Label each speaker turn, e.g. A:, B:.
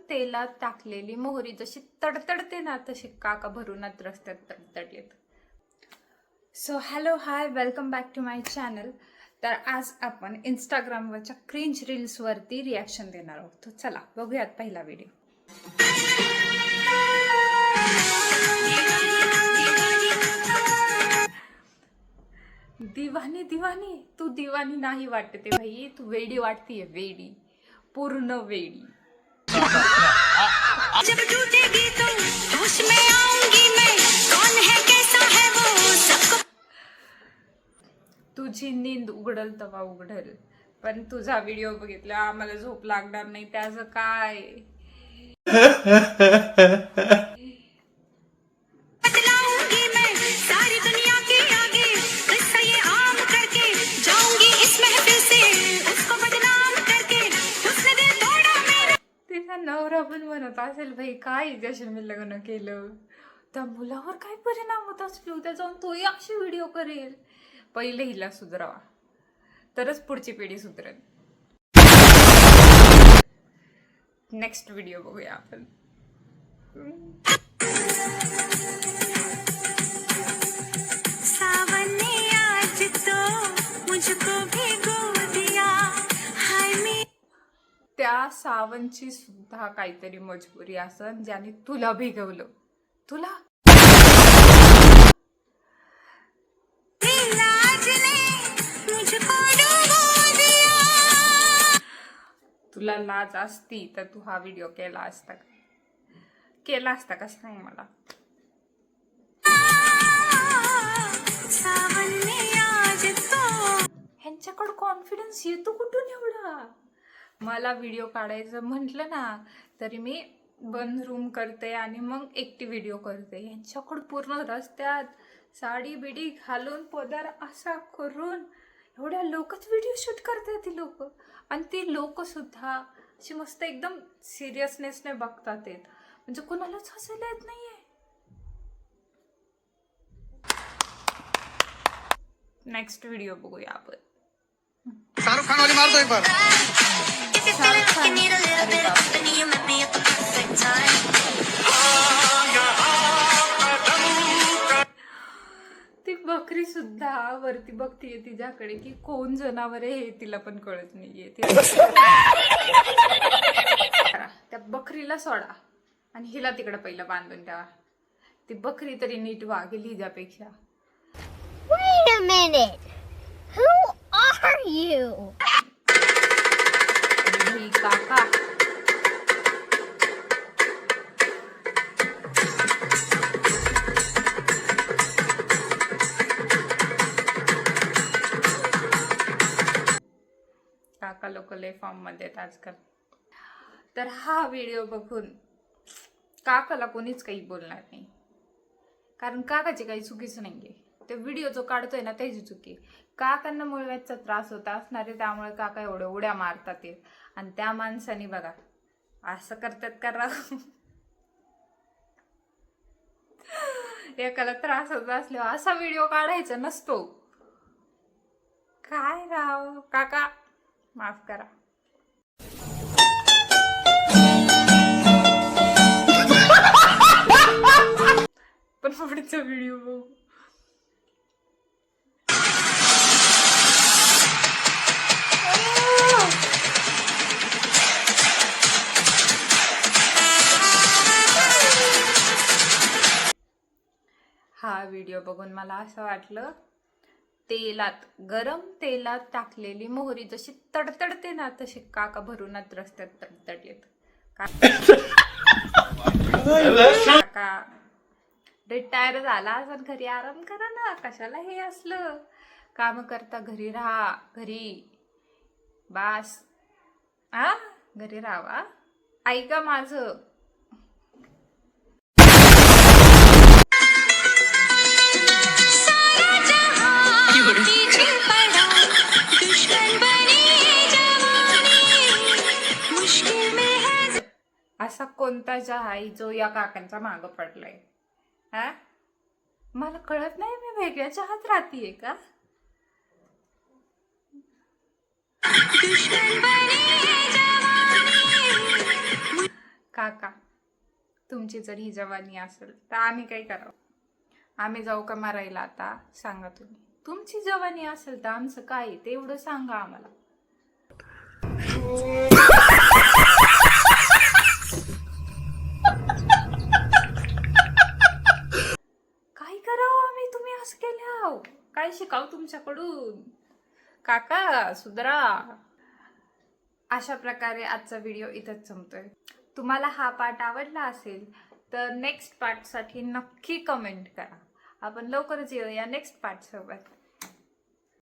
A: तेलात टाकलेली मोहरी जशी तडतडते ना तशी काका भरूनच रस्त्यात तडतडलेत. So hello hi, welcome back to my channel. तर आज आपण इंस्टाग्रामवरच्या क्रिंज रील्सवरती रिॲक्शन देणार आहोत. तर चला बघूयात पहिला व्हिडिओ. दिवानी दिवानी, तू दिवानी नाही वाटते भाई, तू वेडी वाटतीये, वेडी, पूर्ण वेडी.
B: जब टूटेगी तो होश में आऊंगी मैं, कौन है कैसा है वो सबको.
A: तुझी नींद उघडल तवा उघडल, पण तुझा व्हिडिओ बघितला आम्हाला झोप लागणार नाही, त्याचं काय.
B: बतलाऊंगी मैं सारी दुनिया के आगे, किस्सा ये आम करके जाऊंगी इस महफिल से, उसको बदनाम करके उसने दिल तोड़ा मेरा.
A: तिचा नवरा पण म्हणत असेल भाई काय हिच्याशी मी लग्न केलं, त्या मुलावर काय परिणाम होत असले, उद्या जाऊन तोही अशी व्हिडिओ करेल. पहिले हिला सुधरावा तरच पुढची पिढी सुधरेल. नेक्स्ट व्हिडिओ बघूया आपण.
B: सावन ने आज तो मुझको भिगो दिया, हाय मी.
A: त्या सावनची सुद्धा काहीतरी मजबुरी असन ज्याने तुला भिगवलं. तुला
B: लाज ने मुझको डुबो दिया.
A: तुला लाज असती तर तू हा व्हिडिओ केला असता का सांग मला.
B: सावन ने आज तो.
A: ह्यांच्याकडे कॉन्फिडन्स येतो कुठून एवढा. मला व्हिडिओ काढायचं म्हटलं ना तरी मी बंद रूम करते आणि मग एकटी व्हिडिओ करते. ह्यांच्याकडे पूर्ण रस्त्यात साडी बिडी घालून पदर असा करून एवढ्या लोकच व्हिडिओ शूट करतात ती लोक. आणि ती लोक सुद्धा अशी मस्त एकदम सिरियसनेसने बघतात येत, म्हणजे कोणालाच हसायला येत नाहीये. नेक्स्ट व्हिडिओ बघूया आपण.
C: शाहरुख खान वाली मार दो एक बार.
A: ती बकरी सुद्धा वरती बघतीये तिच्याकडे की कोण जनावर आहे हे तिला पण कळत नाहीये. त्या बकरीला सोडा आणि हिला तिकडे पहिलं बांधून ठेवा. ती बकरी तरी नीट वागेल हिच्यापेक्षा.
D: Wait a minute. Who are you?
A: ही काका काका लोक लय फॉर्म मध्ये आहेत आजकाल. तर हा व्हिडिओ बघून काकाला कोणीच काही बोलणार नाही, कारण काकाची काही चुकीच नाहीये. ते व्हिडिओ जो काढतोय ना त्याची चुकी. काकांना मुळव्याचा त्रास होता असणार आहे, त्यामुळे काका एवढ्या उड्या मारतात ते. आणि त्या माणसाने बघा असं करतात का राव. एकाला त्रास होत असल्यावर असा व्हिडिओ काढायचा नसतो. काय राव काका, माफ करा. पण पुढचा व्हिडिओ बघू. हा व्हिडिओ बघून मला असं वाटलं, तेलात, गरम तेलात टाकलेली मोहरी जशी तडतडते ना तशी काका भरूनच रस्त्यात तडतडलेत. काका रिटायर झाला असं घरी आराम करा ना, कशाला हे असलं काम करता. घरी राहा, घरी बास. घरी राहा, ऐका माझं. असा कोणता चहा आहे जो या काकांचा मागं पडलाय. मला कळत नाही, मी वेगळ्या चहात राहतीये का. काका, तुमची जर ही जवानी असेल तर आम्ही काही करावं? आम्ही जाऊ का मारायला आता? सांगा तुम्ही. तुमची जवानी असेल तर आमचं काय आहे ते एवढं सांगा आम्हाला. काय करावं आम्ही तुम्ही असं केल्याव? काय शिकाव तुमच्याकडून? काका सुधरा. अशा प्रकारे आजचा व्हिडिओ इथंच संपतोय. तुम्हाला हा पार्ट आवडला असेल तर नेक्स्ट पार्टसाठी नक्की कमेंट करा. आपण लवकरच येऊया नेक्स्ट पार्ट सोबत.